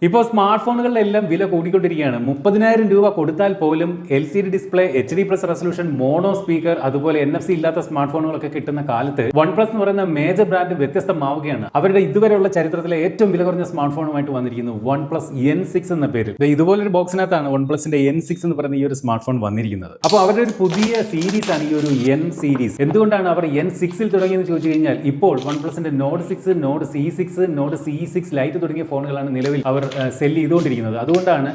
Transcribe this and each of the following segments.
ഇപ്പോൾ സ്മാർട്ട് ഫോണുകളുടെ എല്ലാം വില കൂടിക്കൊണ്ടിരിക്കുകയാണ്. 30,000 രൂപ കൊടുത്താൽ പോലും LCD display, HD+ resolution, mono speaker, അതുപോലെ NFC ഇല്ലാത്ത സ്മാർട്ട് ഫോണുകളൊക്കെ കിട്ടുന്ന കാലത്ത് OnePlus എന്ന് പറയുന്ന മേജർ ബ്രാൻഡ് വ്യത്യസ്തമാവുകയാണ്. അവരുടെ ഇതുവരെയുള്ള ചരിത്രത്തിലെ ഏറ്റവും വില കുറഞ്ഞ സ്മാർട്ട് ഫോണുമായിട്ട് വന്നിരിക്കുന്നു OnePlus N6 എന്ന പേരിൽ. ഇതുപോലൊരു ബോക്സിനകത്താണ് OnePlusന്റെ N6 എന്ന് പറയുന്ന ഈ ഒരു സ്മാർട്ട് ഫോൺ വന്നിരിക്കുന്നത്. അപ്പോൾ അവരുടെ ഒരു പുതിയ സീരീസ് ആണ് ഈ ഒരു N സീരീസ്. എന്തുകൊണ്ടാണ് അവർ N6ൽ തുടങ്ങിയെന്ന് ചോദിച്ചു കഴിഞ്ഞാൽ, ഇപ്പോൾ OnePlusന്റെ Nord 6, Nord C6, Nord CE6 light തുടങ്ങിയ ഫോണുകളാണ് നിലവിൽ അവർ സെല്ല് ചെയ്തുകൊണ്ടിരിക്കുന്നത്. അതുകൊണ്ടാണ്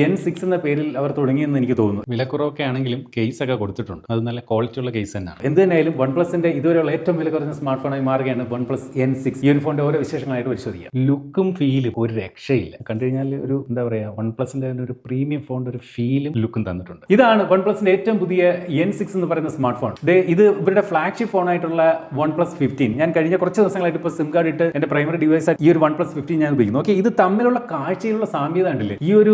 N6 എന്ന പേരിൽ അവർ തുടങ്ങിയെന്ന് എനിക്ക് തോന്നുന്നു. വിലക്കുറവൊക്കെ ആണെങ്കിലും കേസ് ഒക്കെ കൊടുത്തിട്ടുണ്ട്. അത് നല്ല ക്വാളിറ്റി ഉള്ള കേസ് തന്നെയാണ്. എന്ത് തന്നെയായാലും OnePlusന്റെ ഇതുവരെയുള്ള ഏറ്റവും വില കുറഞ്ഞ സ്മാർട്ട് ഫോണായി മാറുകയാണ് OnePlus N6. ഈ ഒരു ഫോണിന്റെ ഓരോ വിശേഷങ്ങളായിട്ട് പരിശോധിക്കാം. ലുക്കും ഫീലും ഒരു രക്ഷയില്ല. കണ്ടു കഴിഞ്ഞാൽ ഒരു എന്താ പറയുക, OnePlusന്റെ ഒരു പ്രീമിയം ഫോണിന്റെ ഒരു ഫീലും ലുക്കും തന്നിട്ടുണ്ട്. ഇതാണ് OnePlusന്റെ ഏറ്റവും പുതിയ N6 എന്ന് പറയുന്ന സ്മാർട്ട് ഫോൺ. ഇത് ഇവരുടെ ഫ്ലാഗ്ഷിപ്പ് ഫോണായിട്ടുള്ള OnePlus 15. ഞാൻ കഴിഞ്ഞ കുറച്ച് ദിവസങ്ങളായിട്ട് ഇപ്പോൾ സിം കാർഡ് ഇട്ട് എന്റെ പ്രൈമറി ഡിവൈസ് ഈ ഒരു OnePlus 15 ഞാൻ ഉപയോഗിക്കുന്നു. ഓക്കെ, ഇത് തമ്മിലുള്ള കാഴ്ചയിലുള്ള സാമ്യത ഉണ്ടല്ലേ. ഈ ഒരു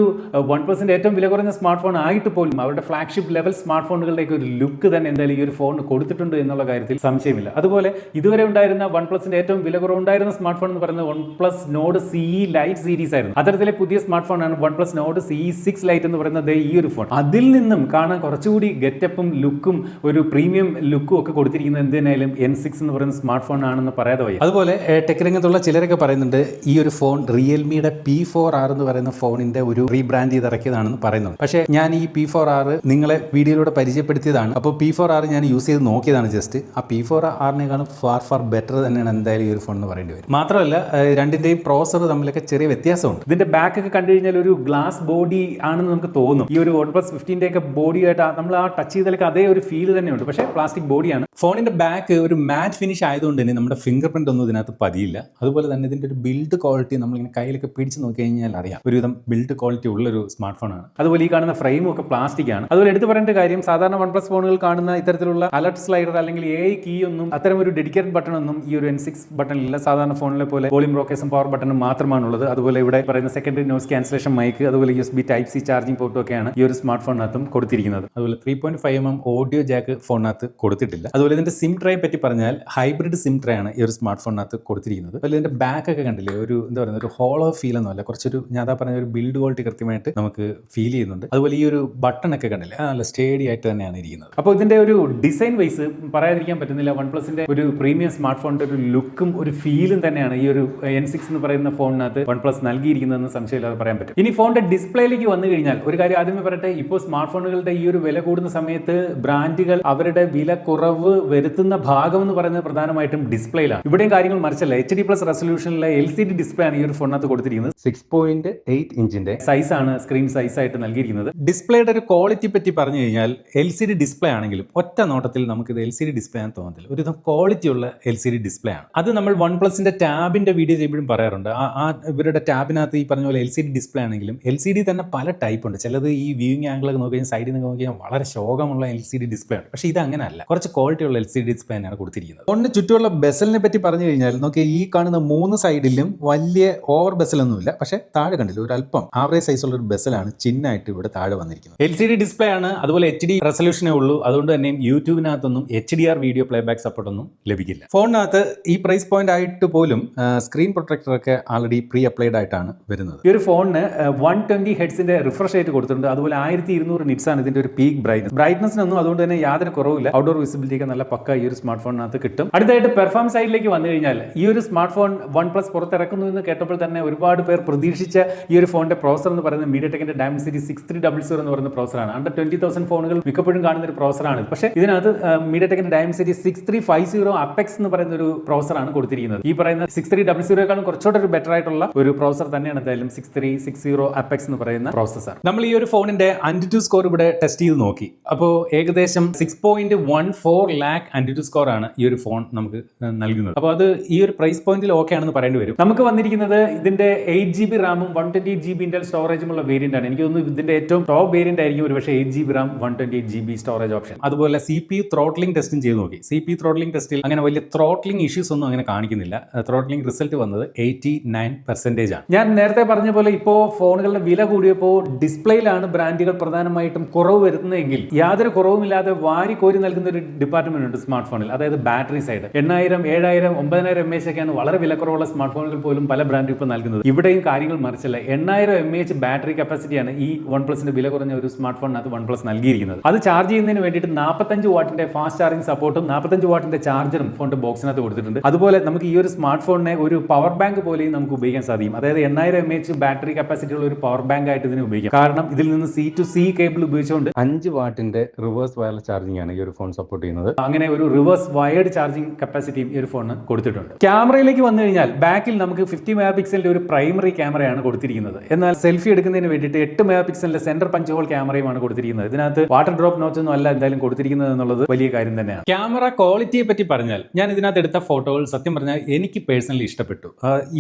OnePlusന്റെ ഏറ്റവും വില കുറഞ്ഞ സ്മാർട്ട് ഫോൺ ആയിട്ട് പോലും അവരുടെ ഫ്ലാഗ്ഷിപ്പ് ലെവൽ സ്മാർട്ട് ഫോണുകളുടെയൊക്കെ ഒരു ലുക്ക് തന്നെ എന്തായാലും ഈ ഒരു ഫോൺ കൊടുത്തിട്ടുണ്ട് എന്നുള്ള കാര്യത്തിൽ സംശയമില്ല. അതുപോലെ ഇതുവരെ ഉണ്ടായിരുന്ന OnePlusന്റെ ഏറ്റവും വില കുറവുണ്ടായിരുന്ന സ്മാർട്ട് ഫോൺ എന്ന് പറയുന്നത് OnePlus Nord CE Lite series ആയിരുന്നു. അത്തരത്തിലെ പുതിയ സ്മാർട്ട് ഫോണാണ് OnePlus Nord CE6 Lite എന്ന് പറയുന്നത് ഈ ഒരു ഫോൺ. അതിൽ നിന്നും കാണാൻ കുറച്ചുകൂടി ഗെറ്റപ്പും ലുക്കും ഒരു പ്രീമിയം ലുക്കും ഒക്കെ കൊടുത്തിരിക്കുന്നത് എന്തിനായാലും N6 എന്ന് പറയുന്ന സ്മാർട്ട് ഫോൺ ആണെന്ന് പറയാതെ വയ്യ. അതുപോലെ ടെക് രംഗത്തുള്ള ചിലരൊക്കെ പറയുന്നുണ്ട് ഈ ഒരു ഫോൺ റിയൽമിയുടെ P4R എന്ന് പറയുന്ന ഫോണിന്റെ ഒരു റീബ്രാൻഡ് ചെയ്ത് ഇറക്കിയതാണെന്ന് പറയുന്നുണ്ട്. പക്ഷേ ഞാൻ ഈ P4R നിങ്ങളെ വീഡിയോയിലൂടെ പരിചയപ്പെടുത്തിയതാണ്. അപ്പോൾ P4R ഞാൻ യൂസ് ചെയ്ത് നോക്കിയതാണ് ജസ്റ്റ്. ആ P4Rനേക്കാളും ഫാർ ബെറ്റർ തന്നെയാണ് എന്തായാലും ഈ ഒരു ഫോൺ എന്ന് പറയേണ്ടി വരും. മാത്രമല്ല രണ്ടിന്റെയും പ്രോസസർ തമ്മിലൊക്കെ ചെറിയ വ്യത്യാസമുണ്ട്. ഇതിന്റെ ബാക്ക് ഒക്കെ കണ്ടു കഴിഞ്ഞാൽ ഒരു ഗ്ലാസ് ബോഡി ആണെന്ന് നമുക്ക് തോന്നും. ഈ ഒരു OnePlus 15ന്റെ ഒക്കെ ബോഡി ആയിട്ട് നമ്മൾ ആ ടച്ച് ചെയ്താലൊക്കെ അതേ ഒരു ഫീൽ തന്നെയുണ്ട്. പക്ഷേ പ്ലാസ്റ്റിക് ബോഡിയാണ്. ഫോണിന്റെ ബാക്ക് ഒരു മാറ്റ് ഫിനിഷ് ആയതുകൊണ്ട് തന്നെ നമ്മുടെ ഫിംഗർ പ്രിന്റ് ഒന്നും ഇതിനകത്ത് പതിയില്ല. അതുപോലെ തന്നെ ഇതിന്റെ ഒരു ബിൽഡ് ക്വാളിറ്റി നമ്മളിങ്ങനെ കയ്യിലൊക്കെ പിടിച്ച് നോക്കി കഴിഞ്ഞാൽ അറിയാം, ഒരുവിധം ബിൽഡ് ക്വാളിറ്റി ഉള്ളൊരു സ്മാർട്ട് ഫോണാണ്. അതുപോലെ ഈ കാണുന്ന ഫ്രെയിമും ഒക്കെ പ്ലാസ്റ്റിക് ആണ്. അതുപോലെ എടുത്തു പറയേണ്ട കാര്യം, സാധാരണ OnePlus ഫോണുകൾ കാണുന്ന ഇത്തരത്തിലുള്ള അലർട്ട് സ്ലൈഡർ അല്ലെങ്കിൽ AI കീ ഒന്നും അത്തരം ഒരു ഡെഡിക്കേറ്റഡ് ബട്ടൺ ഒന്നും ഈ ഒരു N6 ബട്ടണിലില്ല. സാധാരണ ഫോണിലെ പോലെ വോളിയം റോക്കേഴ്സും പവർ ബട്ടണും മാത്രമാണുള്ളത്. അതുപോലെ ഇവിടെ പറയുന്ന സെക്കൻഡറി നോയ്സ് ക്യാൻസലേഷൻ മൈക്ക്, അതുപോലെ USB Type-C ചാർജിംഗ് പോർട്ടും ഒക്കെയാണ് ഈ ഒരു സ്മാർട്ട് ഫോണിനകത്തും കൊടുത്തിരിക്കുന്നത്. അതുപോലെ 3.5mm ഓഡിയോ ജാക്ക് ഫോണിനകത്ത് കൊടുത്തിട്ടില്ല. അതുപോലെ ഇതിന്റെ സിം ട്രേ പറ്റി പറഞ്ഞാൽ ഹൈബ്രിഡ് സിം ട്രേ ആണ് ഈ ഒരു സ്മാർട്ട് ഫോണിനകത്ത് കൊടുത്തിരിക്കുന്നത്. അതുപോലെ ഇതിന്റെ ബാക്ക് ഒക്കെ കണ്ടില്ലേ, ഒരു എന്താ പറയുക, ഒരു ഹോളോ ഫീൽ ഒന്നുമല്ല, കുറച്ചൊരു ഞാൻ പറഞ്ഞ ഒരു ബിൽഡ് ക്വാളിറ്റി കൃത്യമായിട്ട് നമുക്ക് ഫീൽ ചെയ്യുന്നുണ്ട്. അതുപോലെ ഈ ഒരു ബട്ടൺ ഒക്കെ കണ്ടില്ലേ, നല്ല സ്റ്റേഡി ആയിട്ട് തന്നെയാണ് ഇരിക്കുന്നത്. അപ്പോൾ ഇതിന്റെ ഒരു ഡിസൈൻ വൈസ് പറയാതിരിക്കാൻ പറ്റുന്നില്ല, OnePlusന്റെ ഒരു പ്രീമിയം സ്മാർട്ട് ഫോണിന്റെ ഒരു ലുക്കും ഒരു ഫീലും തന്നെയാണ് ഈ ഒരു N6 എന്ന് പറയുന്ന ഫോണിനകത്ത് OnePlus നൽകിയിരിക്കുന്നതെന്ന് സംശയമില്ലാതെ പറയാൻ പറ്റും. ഇനി ഫോണിന്റെ ഡിസ്പ്ലേയിലേക്ക് വന്നു കഴിഞ്ഞാൽ ഒരു കാര്യം ആദ്യമേ പറയട്ടെ, ഇപ്പോൾ സ്മാർട്ട് ഫോണുകളുടെ ഈ ഒരു വില കൂടുന്ന സമയത്ത് ബ്രാൻഡുകൾ അവരുടെ വില കുറവ് വരുത്തുന്ന ഭാഗം എന്ന് പറയുന്നത് പ്രധാനമായിട്ടും ഡിസ്പ്ലേയിലാണ്. ഇവിടെയും കാര്യങ്ങൾ മറിച്ചല്ല. HD+ റെസൊല്യൂഷനിലെ LCD ഡിസ്പ്ലേ ആണ് ഈ ഒരു ഫോണിനകത്ത് കൊടുത്തിരിക്കുന്നത്. 6.8 ഇഞ്ചിന്റെ സൈസാണ് സ്ക്രീൻ സൈസ് ആയിട്ട് നൽകിയിരിക്കുന്നത്. ഡിസ്പ്ലേയുടെ ഒരു ക്വാളിറ്റി പറ്റി പറഞ്ഞു കഴിഞ്ഞാൽ LCD ഡിസ്പ്ലേ ആണെങ്കിലും ഒറ്റ നോട്ടത്തിൽ നമുക്ക് ഇത് LCD ഡിസ്പ്ലേ ആണെന്ന് തോന്നത്തില്ല. ഒരുവിധം ക്വാളിറ്റി ഉള്ള LCD ഡിസ്പ്ലേ ആണ്. അത് നമ്മൾ OnePlusന്റെ ടാബിന്റെ വീഡിയോ ചെയ്യുമ്പോഴും പറയാറുണ്ട്. ആ ഇവരുടെ ടാബിനകത്ത് ഈ പറഞ്ഞ പോലെ LCD ഡിസ്പ്ലേ ആണെങ്കിലും LCD തന്നെ പല ടൈപ്പ് ഉണ്ട്. ചിലത് ഈ വ്യൂയിങ് ആംഗിളൊക്കെ നോക്കി കഴിഞ്ഞാൽ സൈഡിൽ നിന്ന് നോക്കിയാൽ വളരെ ശോകമുള്ള LCD ഡിസ്പ്ലേ ഉണ്ട്. പക്ഷേ ഇത് അങ്ങനെയല്ല, കുറച്ച് ക്വാളിറ്റി ഉള്ള LCD ഡിസ്പ്ലേ തന്നെയാണ് കൊടുത്തിരിക്കുന്നത്. ഫോണിന് ചുറ്റുമുള്ള ബെസലിനെ പറ്റി പറഞ്ഞു കഴിഞ്ഞാൽ നോക്കി, ഈ കാണുന്ന 3 സൈഡിലും വലിയ ഓവർ ബെസലൊന്നുമില്ല. പക്ഷേ താഴെ കണ്ടില്ല, ഒരു അല്പം ആവറേജ് സൈസുള്ള ഒരു ബെസലാണ് ചിന്നായിട്ട് ഇവിടെ താഴെ വന്നിരിക്കുന്നത്. LCD ഡിസ്പ്ലേ ആണ്. അതുപോലെ HD റെസൊല്യൂഷനേ ഉള്ളൂ. അതുകൊണ്ട് തന്നെ യൂട്യൂബിനകത്തൊന്നും HDR വീഡിയോ പ്ലേബാക്ക് സപ്പോർട്ട് ഒന്നും ലഭിക്കില്ല. ഫോണിനകത്ത് ഈ പ്രൈസ് പോയിന്റ് ആയിട്ട് പോലും സ്ക്രീൻ പ്രൊട്ടക്ടർ ഒക്കെ ആൾറെഡി പ്രീ അപ്ലൈഡ് ആയിട്ടാണ് വരുന്നത്. ഈ ഒരു ഫോണിന് 120 ഹെഡ്സിന്റെ റിഫ്രഷ് റേറ്റ് കൊടുത്തിട്ടുണ്ട്. അതുപോലെ 1200 നിറ്റ്സ് ആണ് ഇതിന്റെ ഒരു പീക്ക് ബ്രൈറ്റ്നസിനൊന്നും അതുകൊണ്ട് തന്നെ യാതൊരു കുറവില്ല. ഔട്ട്ഡോർ വിസിബിലിറ്റി ഒക്കെ നല്ല പക്ക ഈ ഒരു സ്മാർട്ട് ഫോണിനകത്ത് കിട്ടും. അടുത്തായിട്ട് പെർഫോമൻസ് സൈഡിലേക്ക് വന്നു കഴിഞ്ഞാൽ, ഈ ഒരു സ്മാർട്ട് ഫോൺ OnePlus പുറത്തിറക്കുന്നു എന്ന് കേട്ടപ്പോൾ തന്നെ ഒരുപാട് പേർ പ്രതീക്ഷിച്ച ഈ ഒരു ഫോണിന്റെ പ്രോസർ എന്ന് പറയുന്നത് MediaTekന്റെ Dimensity 6300 എന്ന് പറയുന്ന പ്രോസറാണ്. അണ്ടർ 20,000 ഫോണുകൾ മിക്കപ്പോഴും കാണുന്ന ഒരു പ്രോസറാണ്. പക്ഷേ ഇതിനകത്ത് MediaTekന്റെ Dimensity 6350 Apex എന്ന് പറയുന്ന ഒരു പ്രോസറാണ് കൊടുത്തിരിക്കുന്നത്. ഈ പറയുന്ന 6300ക്കാളും കുറച്ചുകൂടെ ഒരു ബെറ്റർ ആയിട്ടുള്ള ഒരു പ്രോസർ തന്നെയാണ് എന്തായാലും 6360 Apex എന്ന് പറയുന്ന പ്രോസസർ. നമ്മൾ ഈ ഒരു ഫോണിന്റെ AnTuTu സ്കോർ ഇവിടെ ടെസ്റ്റ് ചെയ്ത് നോക്കി. അപ്പോൾ ഏകദേശം 6.14 lakh AnTuTu സ്കോർ ആണ് ഈ ഒരു ഫോൺ നമുക്ക് നൽകുന്നത്. അപ്പോൾ അത് ഈ ഒരു പ്രൈസ് പോയിന്റിൽ ഓക്കെ ആണെന്ന് പറയേണ്ടി വരും. നമുക്ക് വന്നിരിക്കുന്നത് ഇതിന്റെ 8GB റാമും 128GB ഇന്റൽ സ്റ്റോറേജും ഉള്ള വേരിയന്റ് ആണ്. എനിക്ക് തോന്നുന്നു ഇതിന്റെ ഏറ്റവും ടോപ്പ് വേരിയന്റ് ആയിരിക്കും ഒരു പക്ഷേ 8GB Ram 128GB storage option. അതുപോലെ CPU ത്രോട്ട്ലിംഗ് ടെസ്റ്റും ചെയ്ത് നോക്കി. CPU ത്രോട്ട്ലിംഗ് ടെസ്റ്റിൽ അങ്ങനെ വലിയ ത്രോട്ട്ലിംഗ് ഇഷ്യൂസ് ഒന്നും അങ്ങനെ കാണിക്കുന്നില്ല. ത്രോട്ട്ലിംഗ് റിസൾട്ട് വന്നത് 89% ആണ്. ഞാൻ നേരത്തെ പറഞ്ഞ പോലെ ഇപ്പോൾ ഫോണുകളുടെ വില കൂടിയപ്പോൾ ഡിസ്പ്ലേയിലാണ് ബ്രാൻഡുകൾ പ്രധാനമായിട്ടും കുറവ് വരുന്നതെങ്കിൽ യാതൊരു കുറവുമില്ലാതെ വാരി കോരി നൽകുന്ന ഒരു ഡിപ്പാർട്ട്മെന്റ് ഉണ്ട് സ്മാർട്ട് ഫോണിൽ. അതായത് ബാറ്ററി സൈഡ് 8000, 7000, 9000 mAh ഒക്കെയാണ് വളരെ വിലക്കുറവുള്ള സ്മാർട്ട് ഫോണുകൾ പോലും പല ബ്രാൻഡും ഇപ്പോൾ നൽകുന്നത്. ഇവിടെയും കാര്യം കാര്യങ്ങൾ മറിച്ചല്ല. 8000 mAh ബാറ്ററി കപ്പാസിറ്റിയാണ് ഈ വൺ പ്ലസിന്റെ വില കുറഞ്ഞ ഒരു സ്മാർട്ട് ഫോണിനകത്ത് വൺ പ്ലസ് നൽകിയിരിക്കുന്നത്. അത് ചാർജ് ചെയ്യുന്നതിന് വേണ്ടിയിട്ട് 45 വാട്ടിന്റെ ഫാസ്റ്റ് ചാർജിംഗ് സപ്പോർട്ടും 45 വാട്ടിന്റെ ചാർജറും ഫോണിന്റെ ബോക്സിനകത്ത് കൊടുത്തിട്ടുണ്ട്. അതുപോലെ നമുക്ക് ഈ ഒരു സ്മാർട്ട് ഫോണിനെ ഒരു പവർ ബാങ്ക് പോലെയും നമുക്ക് ഉപയോഗിക്കാൻ സാധിക്കും. അതായത് 8000 mAh ബാറ്ററി കപ്പാസിറ്റി ഉള്ള ഒരു പവർ ബാങ്ക് ആയിട്ട് ഇതിനെ ഉപയോഗിക്കാം. കാരണം ഇതിൽ നിന്ന് C2C കേബിൾ ഉപയോഗിച്ചുകൊണ്ട് 5 വാട്ടിന്റെ റിവേഴ്സ് വയർലെസ് ചാർജിംഗ് ആണ് ഈ ഒരു ഫോൺ സപ്പോർട്ട് ചെയ്യുന്നത്. അങ്ങനെ ഒരു റിവേഴ്സ് വയർഡ് ചാർജിംഗ് കപ്പാസിറ്റിയും ഈ ഒരു ഫോണിന് കൊടുത്തിട്ടുണ്ട്. ക്യാമറയിലേക്ക് വന്നു കഴിഞ്ഞാൽ ബാക്കിൽ നമുക്ക് 50 മെഗാ പിക്സലിന്റെ ഒരു പ്രൈമറി ക്യാമറയാണ് കൊടുത്തിരിക്കുന്നത്. എന്നാൽ സെൽഫി എടുക്കുന്നതിന് വേണ്ടിയിട്ട് 8 മെഗാ പിക്സലിന്റെ സെന്റർ പഞ്ച് ഹോൾ ക്യാമറയുമാണ് കൊടുത്തിരിക്കുന്നത്. ഇതിനകത്ത് വാട്ടർ ഡ്രോപ്പ് നോച്ച് ഒന്നും അല്ല എന്തായാലും കൊടുത്തിരിക്കുന്നത് എന്നുള്ളത് വലിയ കാര്യം തന്നെയാണ്. ക്യാമറ ക്വാളിറ്റിയെ പറ്റി പറഞ്ഞാൽ ഞാൻ ഇതിനകത്ത് എടുത്ത ഫോട്ടോകൾ സത്യം പറഞ്ഞാൽ എനിക്ക് പേഴ്സണലി ഇഷ്ടപ്പെട്ടു.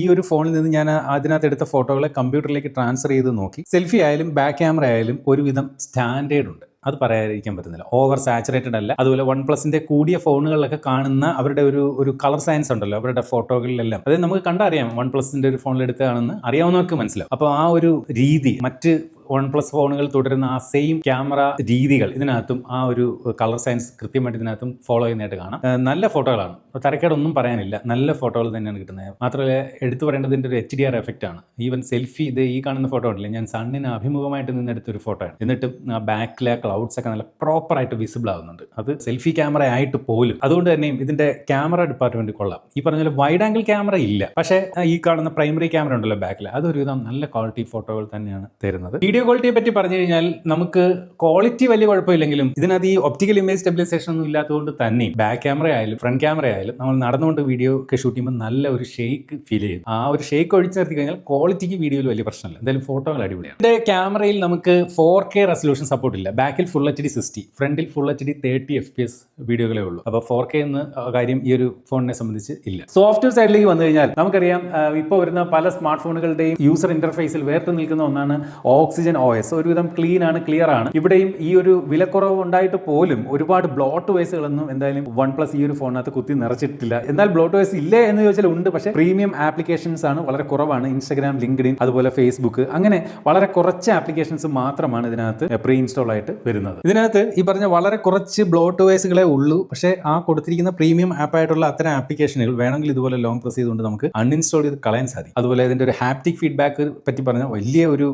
ഈ ഒരു ഫോണിൽ നിന്ന് ഞാൻ അതിനകത്ത് എടുത്ത ഫോട്ടോകളെ കമ്പ്യൂട്ടറിലേക്ക് ട്രാൻസ്ഫർ ചെയ്ത് നോക്കി. സെൽഫി ആയാലും ബാക്ക് ക്യാമറ ആയാലും ഒരുവിധം സ്റ്റാൻഡേർഡ് ഉണ്ട്. അത് പറയാതിരിക്കാൻ പറ്റുന്നില്ല. ഓവർ സാച്ചുറേറ്റഡ് അല്ല. അതുപോലെ വൺ പ്ലസിന്റെ കൂടിയ ഫോണുകളിലൊക്കെ കാണുന്ന അവരുടെ ഒരു കളർ സയൻസ് ഉണ്ടല്ലോ അവരുടെ ഫോട്ടോകളിലെല്ലാം, അതായത് നമുക്ക് കണ്ടറിയാം വൺ പ്ലസിന്റെ ഒരു ഫോണിൽ എടുത്തതാണെന്ന് അറിയാവുന്നവർക്ക് മനസ്സിലാവും. അപ്പോൾ ആ ഒരു രീതി മറ്റ് വൺ പ്ലസ് ഫോണുകൾ തുടരുന്ന ആ സെയിം ക്യാമറ രീതികൾ ഇതിനകത്തും ആ ഒരു കളർ സയൻസ് കൃത്യമായിട്ട് ഇതിനകത്തും ഫോളോ ചെയ്യുന്നതായിട്ട് കാണാം. നല്ല ഫോട്ടോകളാണ്, തരക്കേടൊന്നും പറയാനില്ല, നല്ല ഫോട്ടോകൾ തന്നെയാണ് കിട്ടുന്നത്. മാത്രമല്ല എടുത്തു പറയേണ്ടതിൻ്റെ ഒരു HDR എഫക്റ്റ് ആണ്. ഈവൻ സെൽഫി ഇത് ഈ കാണുന്ന ഫോട്ടോ ഉണ്ടല്ലേ, ഞാൻ സണ്ണിന് അഭിമുഖമായിട്ട് നിന്നെടുത്തൊരു ഫോട്ടോ ആണ്. എന്നിട്ടും ആ ബാക്കിലെ ക്ലൗഡ്സ് ഒക്കെ നല്ല പ്രോപ്പറായിട്ട് വിസിബിൾ ആവുന്നുണ്ട്. അത് സെൽഫി ക്യാമറ ആയിട്ട് പോലും. അതുകൊണ്ട് തന്നെയും ഇതിന്റെ ക്യാമറ ഡിപ്പാർട്ട്മെന്റ് കൊള്ളാം. ഈ പറഞ്ഞ പോലെ വൈഡ് ആംഗിൾ ക്യാമറ ഇല്ല, പക്ഷേ ഈ കാണുന്ന പ്രൈമറി ക്യാമറ ഉണ്ടല്ലോ ബാക്കിൽ, അതൊരുവിധം നല്ല ക്വാളിറ്റി ഫോട്ടോകൾ തന്നെയാണ് തരുന്നത്. വീഡിയോ ക്വാളിറ്റിയെ പറ്റി പറഞ്ഞു കഴിഞ്ഞാൽ നമുക്ക് ക്വാളിറ്റി വലിയ കുഴപ്പമില്ലെങ്കിലും ഇതിനകത്ത് ഈ ഒപ്റ്റിക്കൽ ഇമേജ് സ്റ്റെബിലൈസേഷൻ ഒന്നും ഇല്ലാത്തതുകൊണ്ട് തന്നെ ബാക്ക് ക്യാമറ ആയാലും ഫ്രണ്ട് ക്യാമറ ആയാലും നമ്മൾ നടന്നുകൊണ്ട് വീഡിയോ ഒക്കെ ഷൂട്ട് ചെയ്യുമ്പോൾ നല്ല ഒരു ഷേക്ക് ഫീൽ ചെയ്യും. ആ ഒരു ഷേക്ക് ഒഴിച്ചു നിർത്തി കഴിഞ്ഞാൽ ക്വാളിറ്റിക്ക് വീഡിയോയിൽ വലിയ പ്രശ്നമില്ല. എന്തായാലും ഫോട്ടോകൾ അടിപൊളിയാണ്. ഇതിന്റെ ക്യാമറയിൽ നമുക്ക് 4K റെസൊല്യൂഷൻ സപ്പോർട്ട് ഇല്ല. ബാക്കിൽ ഫുൾ HD 60, ഫ്രണ്ടിൽ ഫുൾ HD 30 FPS വീഡിയോകളേ ഉള്ളൂ. അപ്പോൾ 4K എന്ന കാര്യം ഈ ഒരു ഫോണിനെ സംബന്ധിച്ച് ഇല്ല. സോഫ്റ്റ്വെയർ സൈഡിലേക്ക് വന്നു കഴിഞ്ഞാൽ നമുക്കറിയാം ഇപ്പോൾ വരുന്ന പല സ്മാർട്ട് ഫോണുകളുടെയും യൂസർ ഇന്റർഫേസിൽ വേറിട്ട് നിൽക്കുന്ന ഒന്നാണ് ഓക്സിജൻ OS. ഒരുവിധം ക്ലീൻ ആണ്, ക്ലിയർ ആണ്. ഇവിടെയും ഈ ഒരു വിലക്കുറവ് ഉണ്ടായിട്ട് പോലും ഒരുപാട് ബ്ലോട്ട് വേസുകളൊന്നും എന്തായാലും വൺ പ്ലസ് ഈ ഒരു ഫോണിനകത്ത് കുത്തി നിറച്ചിട്ടില്ല. എന്നാൽ ബ്ലോട്ട് വേസ് ഇല്ലേ എന്ന് ചോദിച്ചാൽ ഉണ്ട്, പക്ഷേ പ്രീമിയം ആപ്ലിക്കേഷൻസ് ആണ് വളരെ കുറവാണ്. ഇൻസ്റ്റാഗ്രാം, ലിങ്ക്ഡിൻ, അതുപോലെ ഫേസ്ബുക്ക്, അങ്ങനെ വളരെ കുറച്ച് ആപ്ലിക്കേഷൻസ് മാത്രമാണ് ഇതിനകത്ത് പ്രീ ഇൻസ്റ്റാൾ ആയിട്ട് വരുന്നത്. ഇതിനകത്ത് ഈ പറഞ്ഞ വളരെ കുറച്ച് ബ്ലോട്ട് വേസുകളെ ഉള്ളൂ. പക്ഷേ ആ കൊടുത്തിരിക്കുന്ന പ്രീമിയം ആപ്പായിട്ടുള്ള അത്തരം ആപ്ലിക്കേഷനുകൾ വേണമെങ്കിൽ ഇതുപോലെ ലോങ് പ്രസ് ചെയ്തുകൊണ്ട് നമുക്ക് അൺഇൻസ്റ്റാൾ ചെയ്ത് കളയാൻ സാധിക്കും. അതുപോലെ ഇതിന്റെ ഒരു ഹാപ്റ്റിക് ഫീഡ്ബാക്ക് പറ്റി പറഞ്ഞാൽ വലിയൊരു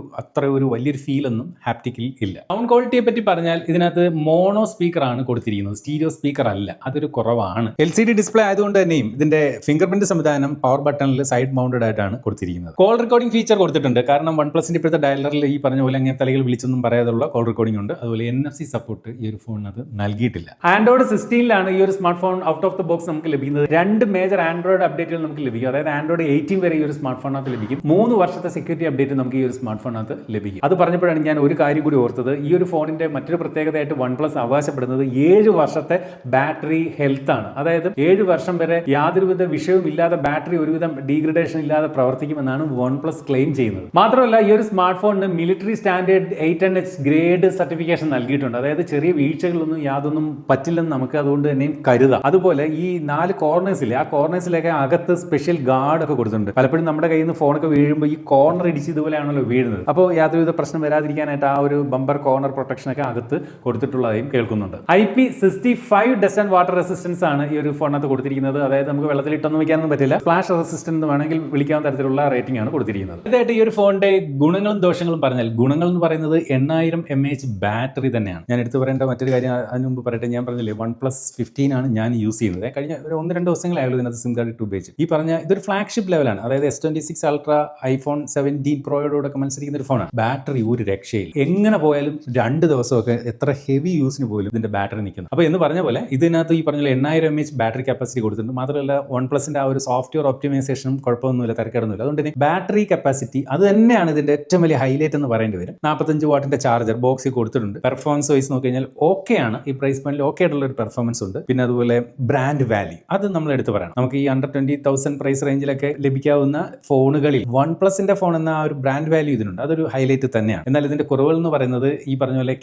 ഫീൽ ഒന്നും ഹാപ്റ്റിക്കിൽ ഇല്ല. സൗണ്ട് ക്വാളിറ്റിയെ പറ്റി പറഞ്ഞാൽ ഇതിനകത്ത് മോണോ സ്പീക്കർ ആണ് കൊടുത്തിരിക്കുന്നത്, സ്റ്റീരിയോ സ്പീക്കർ അല്ല. അതൊരു കുറവാണ്. LCD ഡിസ്പ്ലേ ആയതുകൊണ്ട് തന്നെയും ഇതിന്റെ ഫിംഗർ പ്രിന്റ് സംവിധാനം പവർ ബട്ടണിൽ സൈഡ് മൗണ്ടഡ് ആയിട്ടാണ് കൊടുത്തിരിക്കുന്നത്. കോൾ റെക്കോർഡിംഗ് ഫീച്ചർ കൊടുത്തിട്ടുണ്ട്. കാരണം വൺ പ്ലസിന്റെ ഇപ്പോഴത്തെ ഡയലറിൽ ഈ പറഞ്ഞ പോലെ അങ്ങനെ തലകൾ വിളിച്ചൊന്നും പറയാതുള്ള കോൾ റെക്കോർഡിംഗ് ഉണ്ട്. അതുപോലെ NFC സപ്പോർട്ട് ഈ ഒരു ഫോണിനകത്ത് നൽകിയിട്ടില്ല. ആൻഡ്രോയിഡ് 16 ഈ ഒരു smart phone out of the box നമുക്ക് ലഭിക്കുന്നത്. 2 മേജർ ആൻഡ്രോയിഡ് അപ്ഡേറ്റുകൾ നമുക്ക് ലഭിക്കും. അതായത് ആൻഡ്രോയിഡ് 18 വരെ ഈ ഒരു സ്മാർട്ട് ഫോണിനകത്ത് ലഭിക്കും. 3 വർഷത്തെ സെക്യൂരിറ്റി അപ്ഡേറ്റ് നമുക്ക് ഈ ഒരു സ്മാർട്ട് ഫോണിനകത്ത് ലഭിക്കും. അത് പറഞ്ഞപ്പോഴാണ് ഞാൻ ഒരു കാര്യം കൂടി ഓർത്തത്. ഈ ഒരു ഫോണിന്റെ മറ്റൊരു പ്രത്യേകതയായിട്ട് വൺ പ്ലസ് അവകാശപ്പെടുന്നത് 7 വർഷത്തെ ബാറ്ററി ഹെൽത്ത് ആണ്. അതായത് 7 വർഷം വരെ യാതൊരുവിധ വിഷയവും ഇല്ലാതെ ബാറ്ററി ഒരുവിധം ഡീഗ്രഡേഷൻ ഇല്ലാതെ പ്രവർത്തിക്കുമെന്നാണ് വൺ പ്ലസ് ക്ലെയിം ചെയ്യുന്നത്. മാത്രമല്ല ഈ ഒരു സ്മാർട്ട് ഫോണിന് military standard 8NH grade certification നൽകിയിട്ടുണ്ട്. അതായത് ചെറിയ വീഴ്ചകളൊന്നും യാതൊന്നും പറ്റില്ലെന്ന് നമുക്ക് അതുകൊണ്ട് തന്നെയും കരുതാം. അതുപോലെ ഈ 4 കോർണേഴ്സിലെ ആ കോർണേഴ്സിലേക്ക് അകത്ത് സ്പെഷ്യൽ ഗാർഡ് ഒക്കെ കൊടുത്തിട്ടുണ്ട്. പലപ്പോഴും നമ്മുടെ കയ്യിൽ നിന്ന് ഫോണൊക്കെ വീഴുമ്പോൾ ഈ കോർണർ ഇടിച്ച് ഇതുപോലെയാണല്ലോ വീഴുന്നത്. അപ്പോൾ യാതൊരുവിധ പ്രശ്നം വരാതിരിക്കാനായിട്ട് ആ ഒരു ബമ്പർ കോർണർ പ്രൊട്ടക്ഷൻ ഒക്കെ അകത്ത് കൊടുത്തിട്ടുള്ളതായും കേൾക്കുന്നുണ്ട്. IP65 dust and water resistance ആണ് ഈ ഒരു ഫോണിനകത്ത് കൊടുത്തിരിക്കുന്നത്. അതായത് നമുക്ക് വെള്ളത്തിലിട്ടൊന്നും വയ്ക്കാനൊന്നും പറ്റില്ല. സ്പ്ലാഷ് റെസിസ്റ്റന്റ് എന്ന് വേണമെങ്കിൽ വിളിക്കാവുന്ന തരത്തിലുള്ള റേറ്റിംഗ് ആണ് കൊടുത്തിരിക്കുന്നത്. ഇതായിട്ട് ഈ ഒരു ഫോണിന്റെ ഗുണങ്ങളും ദോഷങ്ങളും പറഞ്ഞാൽ, ഗുണങ്ങൾ എന്ന് പറയുന്നത് 8000 mAh ബാറ്ററി തന്നെയാണ്. ഞാൻ എടുത്തു പറയേണ്ട മറ്റൊരു കാര്യം അതിന് മുമ്പ് പറയട്ടെ. ഞാൻ പറഞ്ഞില്ലേ OnePlus 15 ആണ് ഞാൻ യൂസ് ചെയ്യുന്നത്. കഴിഞ്ഞ ഒരു 1-2 ദിവസങ്ങളായുള്ളൂ ഇതിനകത്ത് സിം കാർഡ് ഇട്ട് ഉപയോഗിച്ച്. ഈ പറഞ്ഞ ഇതൊരു ഫ്ലാഗ്ഷിപ്പ് ലെവലാണ്. അതായത് S26 Ultra, iPhone 17 Proയോടൊക്കെ മത്സരിക്കുന്ന ഒരു ഫോണാണ്. ബാറ്ററി ഒരു രക്ഷയിൽ. എങ്ങനെ പോയാലും 2 ദിവസമൊക്കെ എത്ര ഹെവി യൂസിന് പോലും ഇതിന്റെ ബാറ്ററി നിൽക്കുന്നു. അപ്പോൾ എന്ന് പറഞ്ഞ പോലെ ഇതിനകത്ത് ഈ പറഞ്ഞ 8000 mAh ബാറ്ററി കപ്പാസിറ്റി കൊടുത്തിട്ടുണ്ട്. മാത്രമല്ല OnePlusന്റെ ആ ഒരു സോഫ്റ്റ്വെയർ ഒപ്റ്റിമൈസേഷനും കുഴപ്പമൊന്നുമില്ല, തിരക്കേടൊന്നുമില്ല. അതുകൊണ്ട് തന്നെ ബാറ്ററി കപ്പാസിറ്റി അത് തന്നെയാണ് ഇതിന്റെ ഏറ്റവും വലിയ ഹൈലൈറ്റ് എന്ന് പറയേണ്ടി വരും. 45 വാട്ടിന്റെ ചാർജർ ബോക്സിൽ കൊടുത്തിട്ടുണ്ട്. പെർഫോമൻസ് വൈസ് നോക്കി കഴിഞ്ഞാൽ ഓക്കെ ആണ്. ഈ പ്രൈസ് പോയിന്റിൽ ഓക്കെ ആയിട്ടുള്ള ഒരു പെർഫോമൻസ് ഉണ്ട്. പിന്നെ അതുപോലെ ബ്രാൻഡ് വാല്യൂ അത് നമ്മൾ എടുത്ത് പറയണം. നമുക്ക് ഈ അണ്ടർ 20,000 പ്രൈസ് റേഞ്ചിലൊക്കെ ലഭിക്കാവുന്ന ഫോണുകളിൽ OnePlusന്റെ ഫോൺ എന്ന ആ ഒരു ബ്രാൻഡ് വാല്യൂ ഇതിനുണ്ട്. അതൊരു ഹൈലൈറ്റ് തന്നെയാണ്. എന്നാൽ ഇതിന്റെ കുറവുകൾ എന്ന് പറയുന്നത് ഈ പറഞ്ഞ പോലെ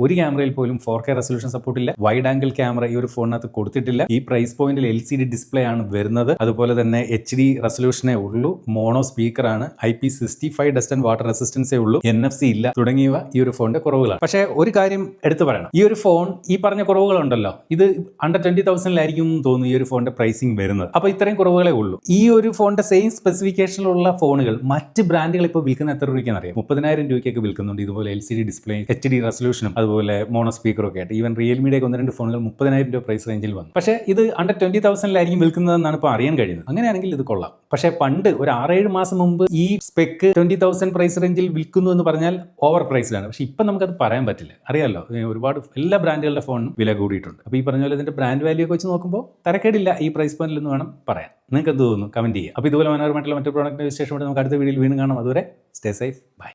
ഒരു ക്യാമറയിൽ പോലും 4K റെസൊല്യൂഷൻ സപ്പോർട്ട് ഇല്ല. വൈഡ് ആംഗിൾ ക്യാമറ ഈ ഒരു ഫോണിനകത്ത് കൊടുത്തിട്ടില്ല. ഈ പ്രൈസ് പോയിന്റിൽ LCD ഡിസ്പ്ലേ ആണ് വരുന്നത്. അതുപോലെ തന്നെ HD റെസൊല്യൂഷനേ ഉള്ളൂ. മോണോ സ്പീക്കർ ആണ്. IP65 ഡസ്റ്റ് ആൻഡ് വാട്ടർ റെസിസ്റ്റൻസേ ഉള്ളൂ. NFC ഇല്ല. തുടങ്ങിയവ ഈ ഒരു ഫോണിന്റെ കുറവുകളാണ്. പക്ഷേ ഒരു കാര്യം എടുത്തു പറയണം, ഈ ഒരു ഫോൺ ഈ പറഞ്ഞ കുറവുകളുണ്ടല്ലോ, ഇത് അണ്ടർ 20,000 തോന്നുന്നു ഈ ഒരു ഫോണിന്റെ പ്രൈസിംഗ് വരുന്നത്. അപ്പോൾ ഇത്രയും കുറവുകളേ ഉള്ളൂ. ഈ ഒരു ഫോണിന്റെ സെയിം സ്പെസിഫിക്കേഷനിലുള്ള ഫോണുകൾ മറ്റ് ബ്രാൻഡുകൾ ഇപ്പോൾ വിൽക്കുന്ന എത്ര രൂപയ്ക്കാണ് അറിയാം? 30,000 രൂപയ്ക്കൊക്കെ വിൽക്കുന്നുണ്ട്. ഇതുപോലെ LCD ഡിസ്പ്ലേ, HD റെസൊല്യൂഷനും അതുപോലെ മോണോ സ്പീക്കറും ഒക്കെ ആയിട്ട്. ഈവൻ റിയൽമിയുടെ 1-2 ഫോണുകൾ 30,000 രൂപ പ്രൈസ് റേഞ്ചിൽ വന്നു. പക്ഷേ ഇത് അണ്ടർ 20,000 വിൽക്കുന്നതെന്നാണ് ഇപ്പോൾ അറിയാൻ കഴിയുന്നത്. അങ്ങനെയാണെങ്കിൽ ഇത് കൊള്ളാം. പക്ഷേ പണ്ട് ഒരു 6-7 മാസം മുമ്പ് ഈ സ്പെക്ക് 20,000 പ്രൈസ് റേഞ്ചിൽ വിൽക്കുന്നു എന്ന് പറഞ്ഞാൽ ഓവർ പ്രൈസ്ഡ് ആണ്. പക്ഷേ ഇപ്പം നമുക്കത് പറയാൻ പറ്റില്ല. അറിയാമല്ലോ, ഒരുപാട് എല്ലാ ബ്രാൻഡുകളുടെ ഫോണും വില കൂടിയിട്ടുണ്ട്. അപ്പോൾ ഈ പറഞ്ഞ പോലെ ഇതിന്റെ ബ്രാൻഡ് വാല്യൂ ഒക്കെ വെച്ച് നോക്കുമ്പോൾ തരക്കേടില്ല ഈ പ്രൈസ് പോയിന്റിൽ എന്ന് വേണം പറയാൻ. നിങ്ങൾക്ക് എന്ത് തോന്നുന്നു? കമന്റ് ചെയ്യുക. അപ്പോൾ ഇതുപോലെ മനോഹരമായിട്ടുള്ള മറ്റൊരു പ്രോഡക്റ്റിന്റെ വിശേഷം നമുക്ക് അടുത്ത വീഡിയോയിൽ വീണ്ടും കാണാം. അതുവരെ സ്റ്റേ സേഫ്. ബൈ.